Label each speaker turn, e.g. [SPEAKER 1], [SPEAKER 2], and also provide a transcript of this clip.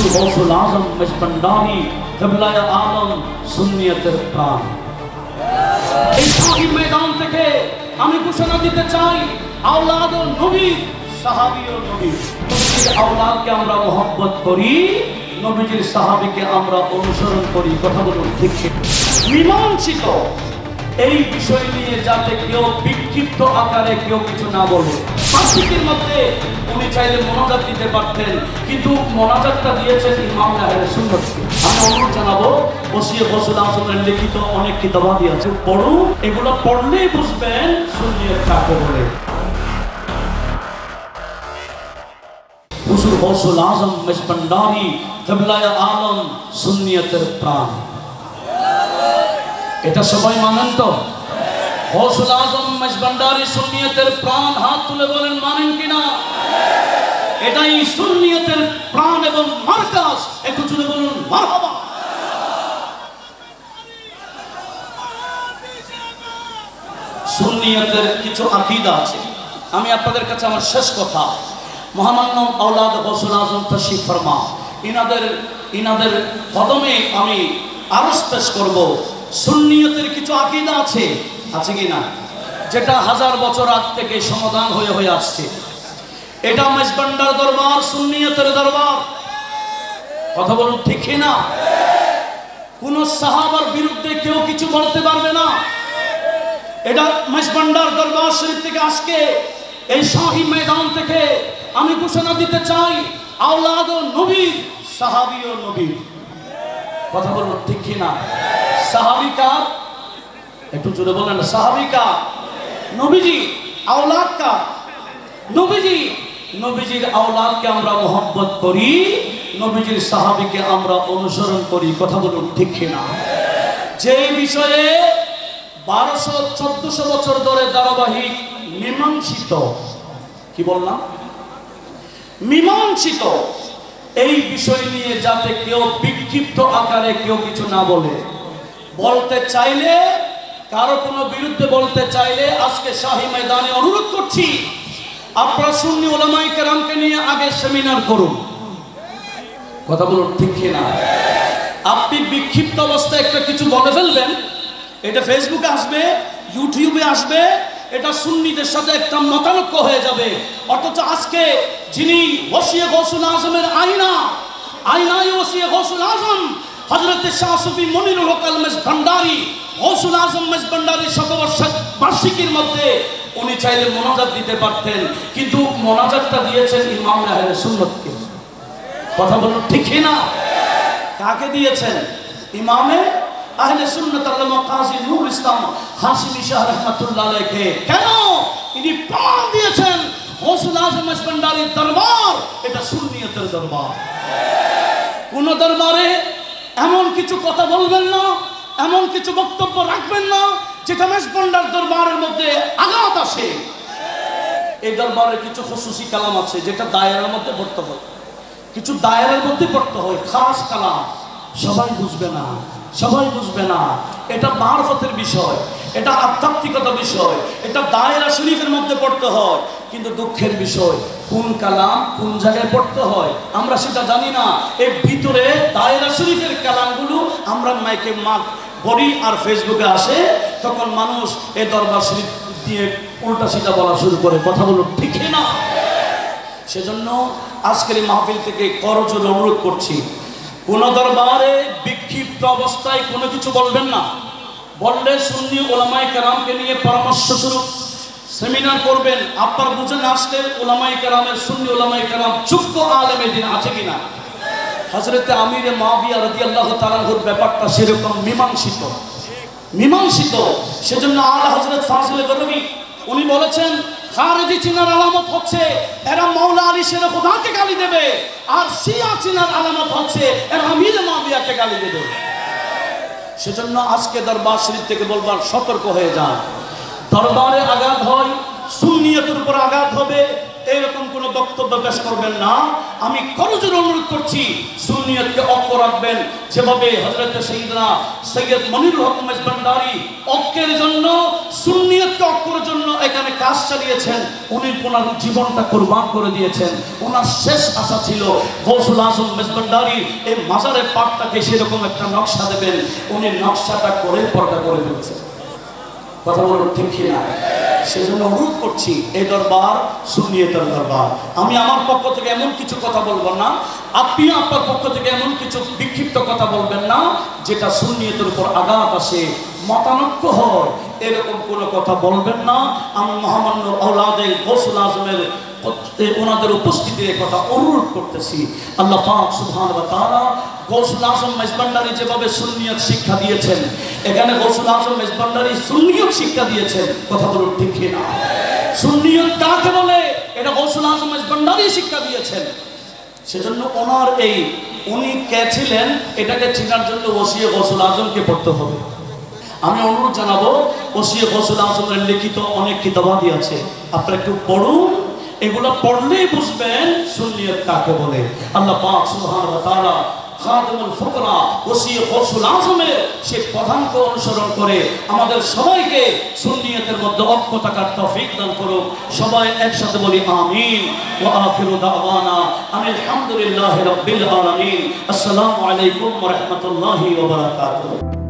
[SPEAKER 1] হুজুর গৌসুল আজম মেজবান্ডারি কিবলায়ে আলম সুন্নিয়তের প্রাণ। এই শাহী ময়দান থেকে আমি ঘোষণা দিতে চাই, আওলাদ ও নবী, সাহাবী ও নবী, নবীর আওলাদকে আমরা মহব্বত করি, নবীজির সাহাবীকে আমরা অনুসরণ করি। কথা বলুন ঠিক ঠিক। মীমাংসিত এই বিষয় নিয়ে যাতে কেউ বিক্ষিপ্ত আকারে কেউ কিছু না বলে। মাসিকের মধ্যে উনি চাইলে মোনাজাত দিতে পারতেন, কিন্তু মোনাজাতটা দিয়েছেন ইমাম আহলে সুন্নাত। আমি অনুরোধ জানাবো, ওসিয়ে গৌসুল আজমের লিখিত অনেক কিতাবাদি আছে, পড়ুন। এগুলো পড়লেই বুঝবেন সুন্নিয়ত কাকে বলে। হুজুর গৌসুল আজম মেজবান্ডারি কিবলায়ে আলম সুন্নিয়তের প্রাণ। এটা সবাই মানেন তো? গৌসুল আজম মেজবান্ডারি সুন্নিয়তের প্রাণ। হাত তুলে বলেন মানেন কিনা? এটাই সুন্নিয়তের প্রাণ এবং মার্কাজ। একটু জুড়ে বলুন মারহাবা। সুন্নিয়তের কিছু আকীদা আছে। আমি আপনাদের কাছে আমার শেষ কথা, মহামান্য আওলাদ গৌসুল আজম তাশরীফ ফরমা, ইনাদের কদমে আমি আরজ পেশ করব। সুন্নিয়তের কিছু আকীদা আছে কি না, যেটা হাজার বছর আগ থেকে সমাধান হয়ে আসছে। এটা মেজবান্ডার দরবার, সুন্নিয়তের দরবার। কথা বলুন ঠিক না? কোন সাহাবার বিরুদ্ধে কেউ কিছু বলতে পারবে না। এটা মেজবান্ডার দরবার শরীফ থেকে আজকে এই শাহী ময়দান থেকে আমি ঘোষণা দিতে চাই, আওলাদ ও নবী, সাহাবী ও নবী। কথা বলুন ঠিক না? সাহাবী কার? একটু জোরে বলেন। সাহাবী কার? নবীজি। আওলাদ কার? নবীজি। নবীজির আওলাদকে আমরা মহব্বত করি, নবীজির সাহাবীকে আমরা অনুসরণ করি। কথা বলুন ঠিক না? যে বিষয়ে 1200-1400 বছর ধরে ধারাবাহিক মীমাংসিত, কি বললাম? মীমাংসিত এই বিষয় নিয়ে যাতে কেউ বিক্ষিপ্ত আকারে কেউ কিছু না বলে। বলতে চাইলে, কারো কোনো বিরুদ্ধে বলতে চাইলে আজকে শাহী ময়দানে অনুরোধ করছি, আপনারা সুন্নি উলামায়ে কেরামকে নিয়ে আগে সেমিনার করুন। কথা বলুন ঠিক না? আপনি বিক্ষিপ্ত অবস্থায় একটা কিছু বলে ফেলবেন, এটা ফেসবুকে আসবে, ইউটিউবে আসবে, এটা সুন্নিদের সাথে একটা মতানৈক্য হয়ে যাবে। অথচ আজকে যিনি ওসিয়ে গৌসুল আজমের আয়নায় ওসিয়ে গৌসুল আজম হযরত শাহ সুফি মনিরুল হক আল মেজবান্ডারি, গৌসুল আজম মেজবান্ডারি শতবর্ষ বার্ষিকীর মধ্যে উনি চাইলে মোনাজাত দিতে পারতেন, কিন্তু মোনাজাতটা দিয়েছেন ইমাম আহলে সুন্নাতকে। কথা বলুন ঠিক না? কাকে দিয়েছেন? ইমামে আহলে সুন্নাত আল্লামা কাজী নূরুল ইসলাম হাশিমি শাহ রাহমাতুল্লাহ আলাইহি। কেন? ইনি প্রমাণ দিয়েছেন গৌসুল আজম মেজবান্ডারির দরবার এটা সুন্নিয়তের দরবার। কোন দরবারে এমন কিছু কথা বলবেন না, এমন কিছু বক্তব্য রাখবেন না যেটা মেজবান্ডার দরবারের মধ্যে আঘাত আসে। এই দরবারে কিছু খুসুসি কালাম আছে যেটা দায়রার মধ্যে পড়তে হয়, কিছু দায়রার মধ্যে পড়তে হয়, খাস কালাম। সবাই বুঝবে না, সবাই বুঝবে না। এটা মারফতের বিষয়, এটা আধ্যাত্মিকতা বিষয়, এটা দায়রা শরীফের মধ্যে পড়তে হয়। কিন্তু দুঃখের বিষয়, কোন কালাম কোন জায়গায় পড়তে হয় আমরা সেটা জানি না। এর ভিতরে দায়রা শরীফের কালামগুলো আমরা মাইকে পড়ি আর ফেসবুকে আসে, তখন মানুষ এই দরবার শরীফ দিয়ে উল্টা সিধা বলা শুরু করে। কথা বলুন ঠিক না? সেজন্য আজকের এই মাহফিল থেকে করজোড়ে অনুরোধ করছি, কোন দরবারে বিক্ষিপ্ত অবস্থায় কোনো কিছু বলবেন না। বললে সুন্নি উলামায়ে কেরামকে নিয়ে পরামর্শ স্বরূপ সেমিনার করবেন। আপনার বুঝে না আসলে উলামায়ে কেরামের, সুন্নি উলামায়ে কেরাম যোগ্য আলেমে দ্বীন আছে কিনা? হযরতে আমিরে মুআবিয়া রাদিয়াল্লাহু তাআলা আনহুর ব্যাপারটা সেরকম মীমাংসিত। সেজন্য আলা হযরত ফাজিল গরবি উনি বলেছেন, খারেজি চিনার আলামত হচ্ছে এরা মাওলা আলী শেরে খোদাকে গালি দেবে, আর শিয়া চিনার আলামত হচ্ছে এরা আমিরে মুআবিয়াকে গালি দেবে। সেজন্য আজকে দরবার শরীফ থেকে বলবার সতর্ক হয়ে যান। দরবারে আঘাত হয়, সুন্নিয়তের উপর আঘাত হবে, এরকম কোনো বক্তব্য পেশ করবেন না। আমি করজোড়ে অনুরোধ করছি সুন্নিয়তকে অক্ষ রাখবেন, যেভাবে হযরত সাইয়েদনা সৈয়দ মনিরুল হক মেজবান্ডারি অক্ষের জন্য, সুন্নিয়তকে অক্ষের জন্য এখানে কাজ চালিয়েছেন। উনি ওনার জীবনটা কুরবান করে দিয়েছেন। ওনার শেষ আশা ছিল গৌসুল আজম মেজবান্ডারি এই মাজারের পাটটাকে সেরকম একটা নকশা দেবেন। উনি নকশাটা করে পর্দা করে দিয়েছেন। কথা বলুন ঠিক কিনা? সেজন্য অনুরোধ করছি, এই দরবার সুন্নিয়তের দরবার। আমি আমার পক্ষ থেকে এমন কিছু কথা বলবো না, আপনি আপনার পক্ষ থেকে এমন কিছু বিক্ষিপ্ত কথা বলবেন না যেটা সুন্নিয়তের উপর আঘাত আসে, মতানৈক্য হয়, এরকম কোনো কথা বলবেন না। আমি মহামান্য আওলাদে গৌসুল আজমের ওনাদের উপস্থিতির কথা অনুরোধ করতেছি। আল্লাহ পাক সুবহানাহু ওয়া তাআলা গৌসুল আজম মেজবান্ডারি যেভাবে সুন্নিয়ত শিক্ষা দিয়েছেন, এখানে গৌসুল আজম মেজবান্ডারি সুন্নিয়ত শিক্ষা দিয়েছেন। কথা বলুন ঠিক কিনা? সুন্নিয়ত কাকে বলে এটা গৌসুল আজম মেজবান্ডারি শিক্ষা দিয়েছেন। সেজন্য ওনার এই উনি কে ছিলেন এটাকে চেনার জন্য ওসিয়ে গৌসুল আজমকে পড়তে হবে। আমি অনুরোধ জানাবো, ওসিয়ে গৌসুল আজমের লিখিত অনেক কিতাবাদি আছে, আপনারা একটু পড়ুন। এগুলো পড়লেই বুঝবেন সুন্নিয়ত কাকে বলে। আল্লাহ পাক সুবহানাহু ওয়া তাআলা খাদিমুল ফুকরা ওসিয়ে গৌসুল আজমের সেই পদাঙ্ক অনুসরণ করে আমাদের সবাইকে সুন্নিয়তের মধ্যে ঐক্য থাকার তৌফিক দান করুন। সবাই একসাথে বলি আমিন। ওয়া আখিরু দাওয়ানা আনিল হামদুলিল্লাহি রাব্বিল আলামিন। আসসালামু আলাইকুম ওয়া রাহমাতুল্লাহি ওয়া বারাকাতুহু।